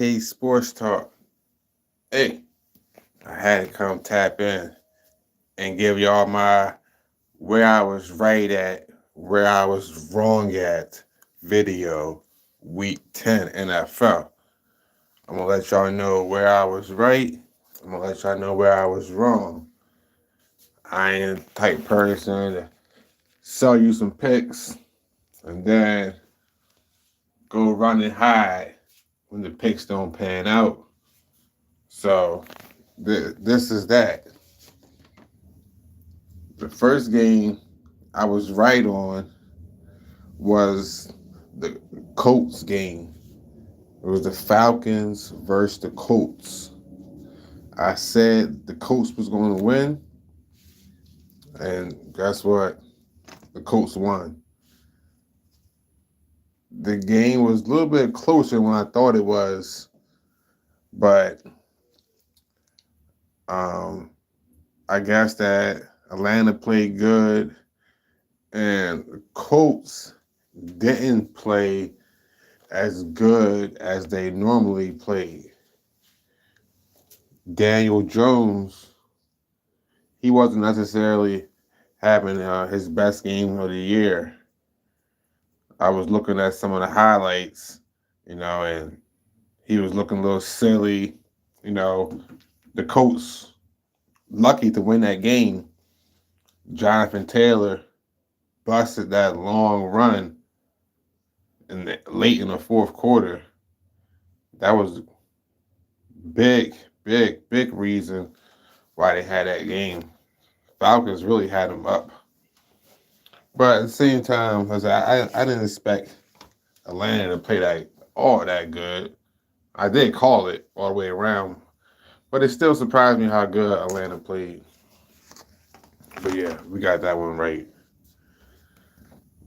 Hey, Sports Talk. Hey, I had to come tap in and give y'all my where I was right at, where I was wrong at video week 10 NFL. I'm going to let y'all know where I was right. I'm going to let y'all know where I was wrong. I ain't the type person to sell you some picks and then go run and hide when the picks don't pan out. So, this is that. The first game I was right on was the Colts game. It was the Falcons versus the Colts. I said the Colts was going to win, and guess what? The Colts won. The game was a little bit closer than I thought it was, but um, I guess that Atlanta played good, and the Colts didn't play as good as they normally played. Daniel Jones, he wasn't necessarily having his best game of the year. I was looking at some of the highlights, and he was looking a little silly. You know, the Colts lucky to win that game. Jonathan Taylor busted that long run late in the fourth quarter. That was big, big reason why they had that game. Falcons really had them up. But at the same time, I didn't expect Atlanta to play that all that good. I did call it all the way around, but it still surprised me how good Atlanta played. But yeah, we got that one right.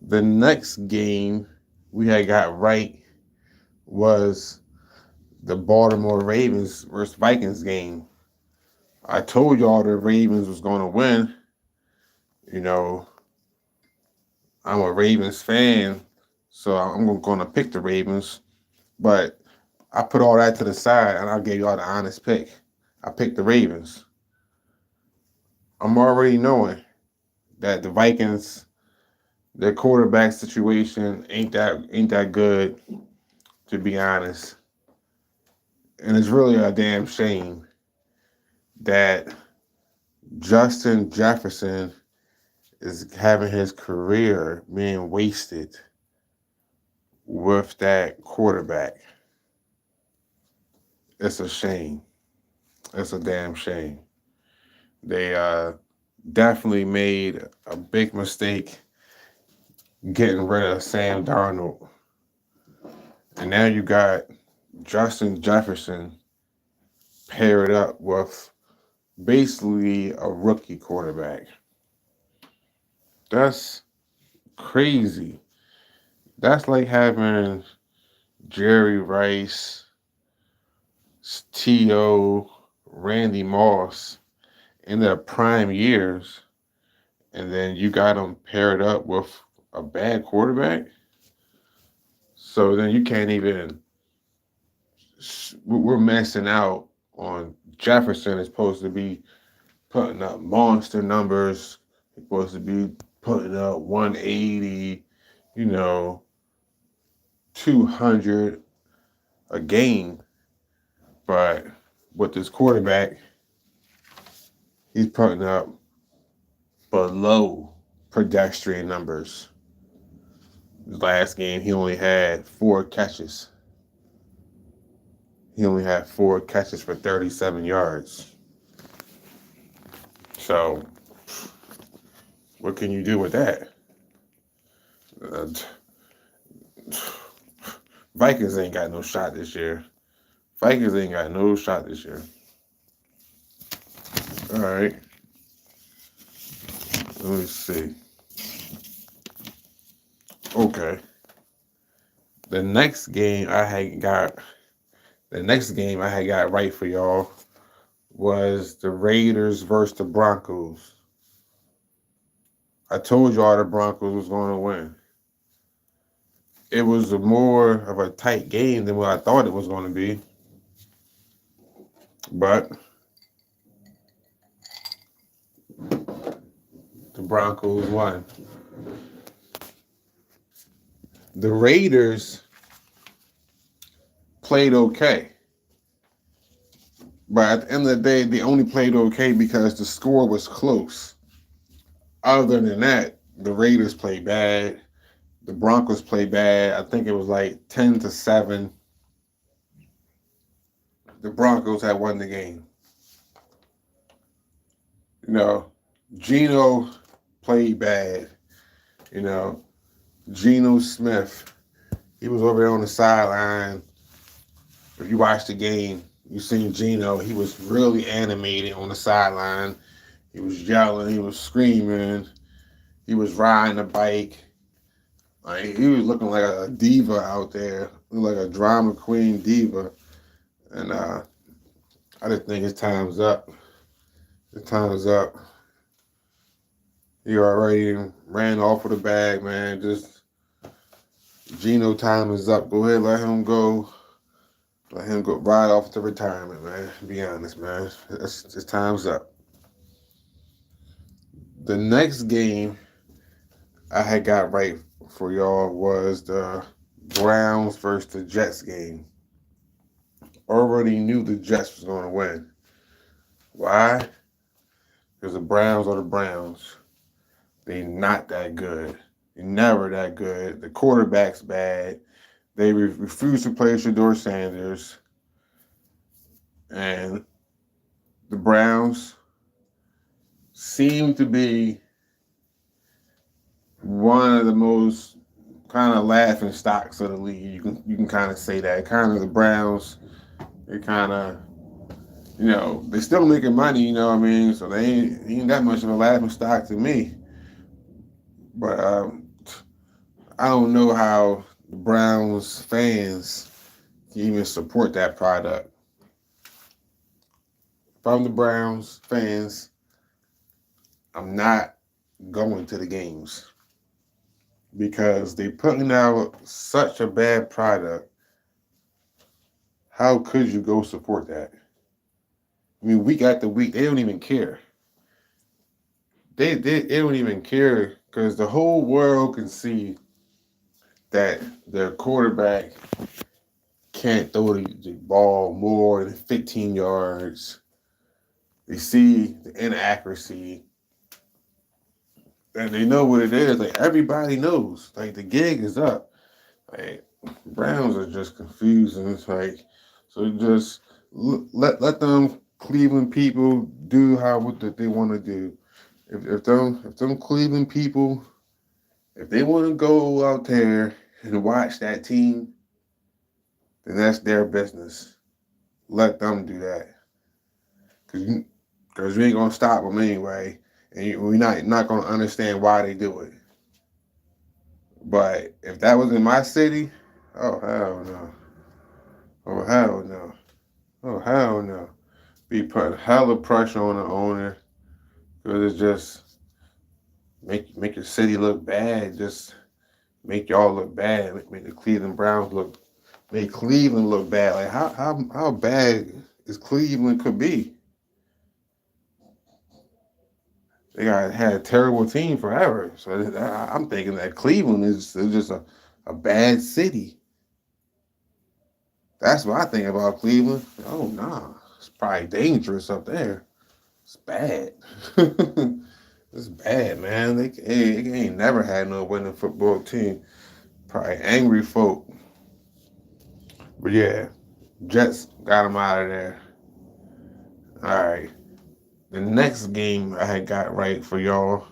The next game we had got right was the Baltimore Ravens versus Vikings game. I told y'all the Ravens was going to win. You know, I'm a Ravens fan, so I'm going to pick the Ravens. But I put all that to the side and I gave y'all the honest pick. I picked the Ravens. I'm already knowing that the Vikings, their quarterback situation ain't that good, to be honest. And it's really a damn shame that Justin Jefferson is having his career being wasted with that quarterback. It's a shame. It's a damn shame. They definitely made a big mistake getting rid of Sam Darnold. And now you got Justin Jefferson paired up with basically a rookie quarterback. That's crazy. That's like having Jerry Rice, T.O., Randy Moss in their prime years, and then you got them paired up with a bad quarterback. So then you can't even. We're messing out on Jefferson is supposed to be putting up monster numbers. He's supposed to be putting up 180, you know, 200 a game. But with this quarterback, he's putting up below pedestrian numbers. His last game, he only had 4 catches. He only had 4 catches for 37 yards. So, what can you do with that? Uh, Vikings ain't got no shot this year. Vikings ain't got no shot this year. All right. Let me see. Okay. The next game I had got right for y'all was the Raiders versus the Broncos. I told y'all the Broncos was going to win. It was more of a tight game than what I thought it was going to be. But the Broncos won. The Raiders played okay. But at the end of the day, they only played okay because the score was close. Other than that, the Raiders played bad. The Broncos played bad. I think it was like 10-7. The Broncos had won the game. You know, Geno played bad. You know, Geno Smith, he was over there on the sideline. If you watched the game, you seen Geno. He was really animated on the sideline. He was yelling. He was screaming. He was riding a bike. Like, he was looking like a diva out there, like a drama queen diva. And I just think his time's up. His time's up. He already ran off with the bag, man. Just Geno time is up. Go ahead, let him go. Let him go ride off to retirement, man. Be honest, man. His time's up. The next game I had got right for y'all was the Browns versus the Jets game. Already knew the Jets was going to win. Why? Because the Browns are the Browns. They not that good. They're never that good. The quarterback's bad. They refuse to play Shedeur Sanders. And the Browns seem to be one of the most kind of laughing stocks of the league. You can kind of say that. Kind of the Browns, they kind of, they still making money, you know what I mean? So they ain't that much of a laughing stock to me. But I don't know how the Browns fans can even support that product. If I'm the Browns fans, I'm not going to the games because they putting out such a bad product. How could you go support that? I mean, week after week, they don't even care. They don't even care because the whole world can see that their quarterback can't throw the ball more than 15 yards. They see the inaccuracy. And they know what it is. Like, everybody knows. Like, the gig is up. Like, Browns are just confused. And it's like, so just let them Cleveland people do what they want to do. If them Cleveland people, if they want to go out there and watch that team, then that's their business. Let them do that. Because we ain't going to stop them anyway. And we're not going to understand why they do it. But if that was in my city, oh, hell no. Oh, hell no. Oh, hell no. Be putting hella pressure on the owner because it's just make your city look bad. Just make y'all look bad. Make the Cleveland Browns make Cleveland look bad. Like, how bad is Cleveland could be? They had a terrible team forever. So I'm thinking that Cleveland is just a bad city. That's what I think about Cleveland. Oh, nah. It's probably dangerous up there. It's bad. It's bad, man. They ain't never had no winning football team. Probably angry folk. But yeah, Jets got them out of there. All right. The next game I had got right for y'all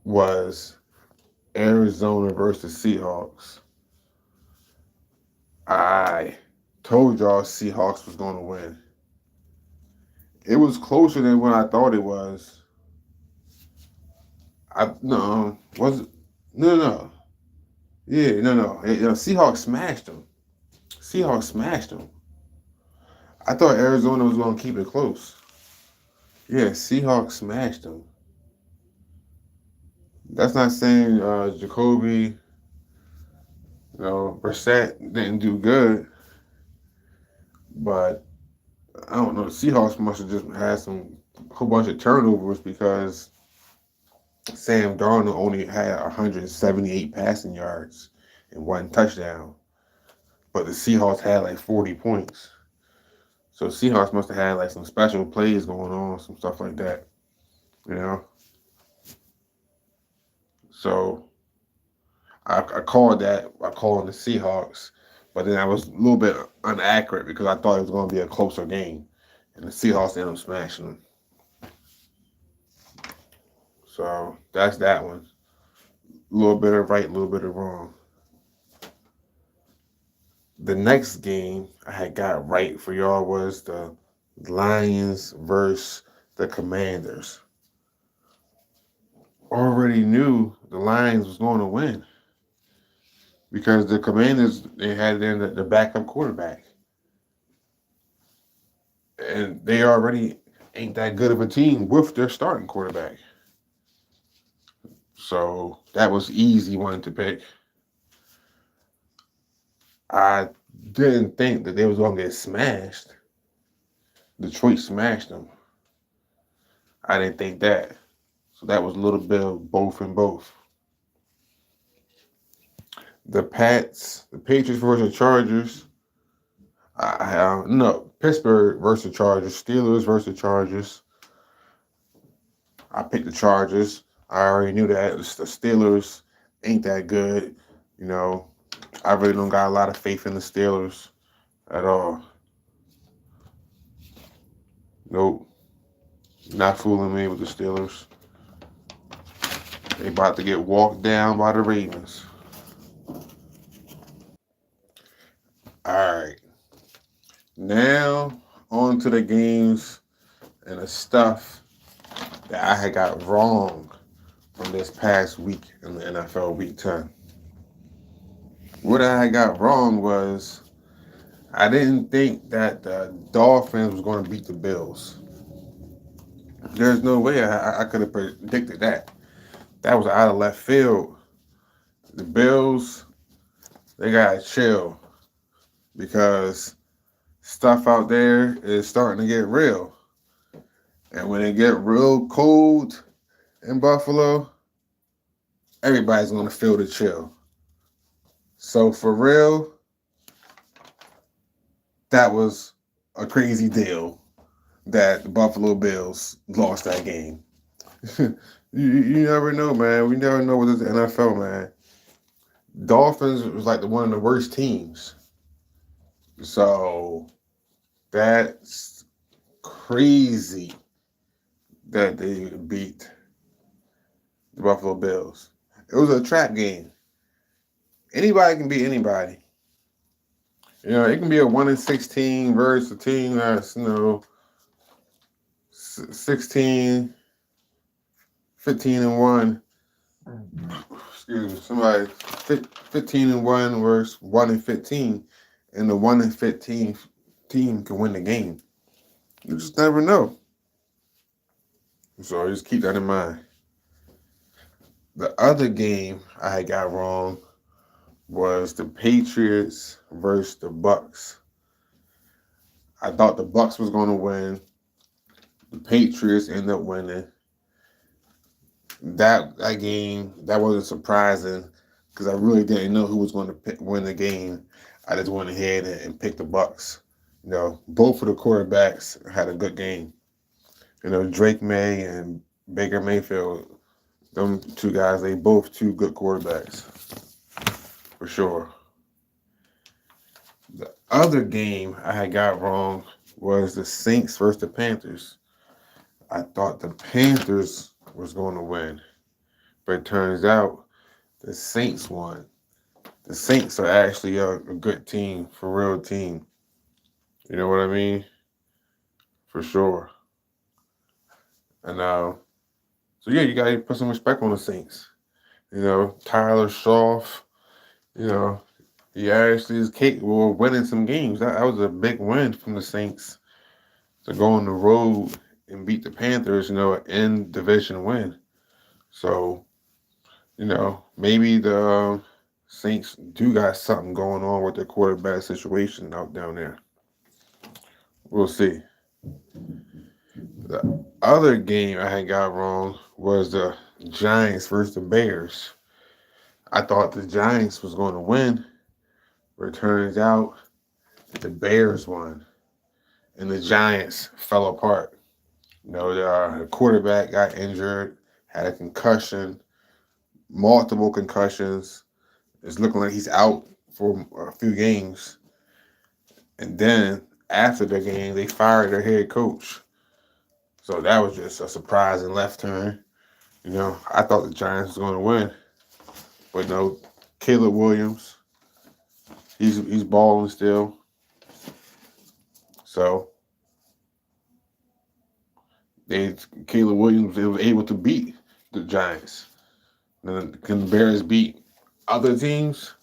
was Arizona versus Seahawks. I told y'all Seahawks was going to win. It was closer than what I thought it was. Was it? No. Yeah, no. Seahawks smashed them. Seahawks smashed them. I thought Arizona was going to keep it close. Yeah, Seahawks smashed them. That's not saying Jacoby, Brissett didn't do good. But I don't know. The Seahawks must have just had some whole bunch of turnovers because Sam Darnold only had 178 passing yards and one touchdown, but the Seahawks had like 40 points. So Seahawks must have had like some special plays going on, some stuff like that, you know. So I called that. I called the Seahawks, but then I was a little bit inaccurate because I thought it was going to be a closer game, and the Seahawks ended up smashing them. So that's that one. A little bit of right, a little bit of wrong. The next game I had got right for y'all was the Lions versus the Commanders. Already knew the Lions was going to win because the Commanders they had in the backup quarterback, and they already ain't that good of a team with their starting quarterback. So that was easy one to pick. I didn't think that they was gonna get smashed. Detroit smashed them. I didn't think that. So that was a little bit of both and both. The Patriots versus Chargers. No, Pittsburgh versus Chargers, Steelers versus Chargers. I picked the Chargers. I already knew that the Steelers ain't that good. You know, I really don't got a lot of faith in the Steelers at all. Nope, not fooling me with the Steelers. They about to get walked down by the Ravens. All right, now on to the games and the stuff that I had got wrong from this past week in the NFL Week 10. What I got wrong was I didn't think that the Dolphins was going to beat the Bills. There's no way I could have predicted that. That was out of left field. The Bills, they got to chill because stuff out there is starting to get real. And when it get real cold in Buffalo, everybody's going to feel the chill. So for real, that was a crazy deal that the Buffalo Bills lost that game. you never know, man. We never know with this NFL, man. Dolphins was like one of the worst teams. So that's crazy that they beat the Buffalo Bills. It was a trap game. Anybody can beat anybody. You know, it can be a 1-16 versus a team that's, 16, 15-1. Excuse me, somebody 15-1 versus 1-15, and the 1-15 team can win the game. You just never know. So just keep that in mind. The other game I got wrong was the Patriots versus the Bucks. I thought the Bucks was going to win. The Patriots ended up winning. That game that wasn't surprising because I really didn't know who was going to win the game. I just went ahead and picked the Bucks. You know, both of the quarterbacks had a good game. You know, Drake May and Baker Mayfield, them two guys, they both two good quarterbacks for sure. The other game I had got wrong was the Saints versus the Panthers. I thought the Panthers was going to win, but it turns out the Saints won. The Saints are actually a good team, for real team. You know what I mean? For sure. And so yeah, you gotta put some respect on the Saints. You know, Tyler Schaff, you know, he actually is capable of winning some games. That was a big win from the Saints to go on the road and beat the Panthers, in division win. So, maybe the Saints do got something going on with their quarterback situation out down there. We'll see. The other game I had got wrong was the Giants versus the Bears. I thought the Giants was going to win, but it turns out the Bears won, and the Giants fell apart. The quarterback got injured, had a concussion, multiple concussions. It's looking like he's out for a few games. And then after the game, they fired their head coach. So that was just a surprising left turn. I thought the Giants was going to win, but no, Caleb Williams, he's balling still. So Caleb Williams was able to beat the Giants. And can the Bears beat other teams?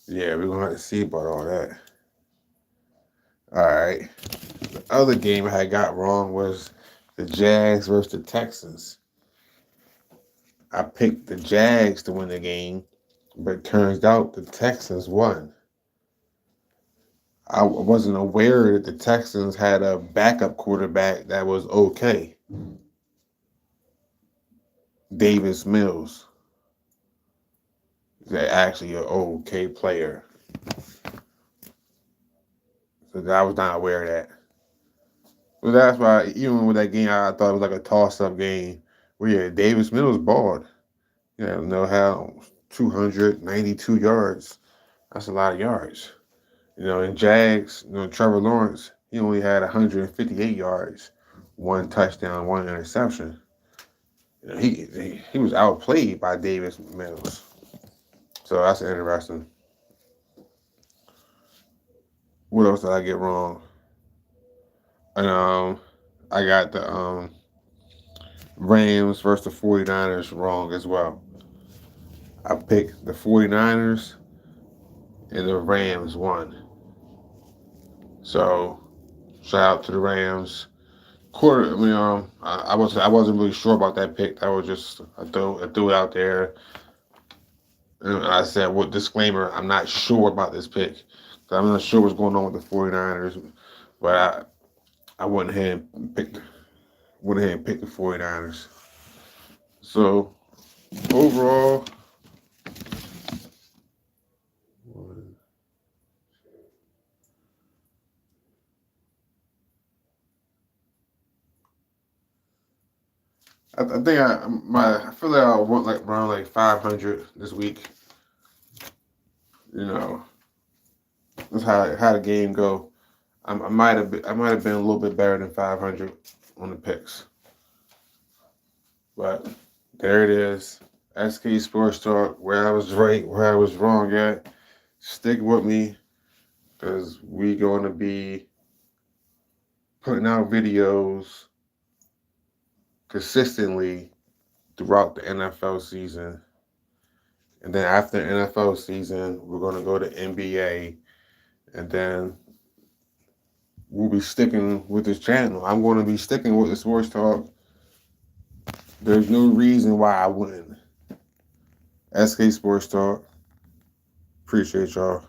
Yeah, we're gonna have to see about all that. All right. The other game I had got wrong was the Jags versus the Texans. I picked the Jags to win the game, but it turns out the Texans won. I wasn't aware that the Texans had a backup quarterback that was okay. Davis Mills. He's actually an okay player. So I was not aware of that. Well, that's why even with that game, I thought it was like a toss-up game. Well, yeah, Davis Mills balled. No how 292 yards. That's a lot of yards. In Jags, Trevor Lawrence, he only had 158 yards, one touchdown, one interception. He was outplayed by Davis Mills. So that's interesting. What else did I get wrong? And I got the Rams versus the 49ers wrong as well. I picked the 49ers and the Rams won. So shout out to the Rams. I wasn't really sure about that pick. I was just I threw it out there. And I said, "What disclaimer? I'm not sure about this pick. I'm not sure what's going on with the 49ers." But I went ahead and picked the 49ers. So overall, I think I feel like I went like around like 500 this week. That's how the game go. I might have been a little bit better than 500 on the picks, but there it is. SK Sports Talk, where I was right, where I was wrong at. Stick with me, because we going to be putting out videos consistently throughout the NFL season. And then after the NFL season, we're going to go to NBA. And then we'll be sticking with this channel. I'm going to be sticking with the Sports Talk. There's no reason why I wouldn't. SK Sports Talk. Appreciate y'all.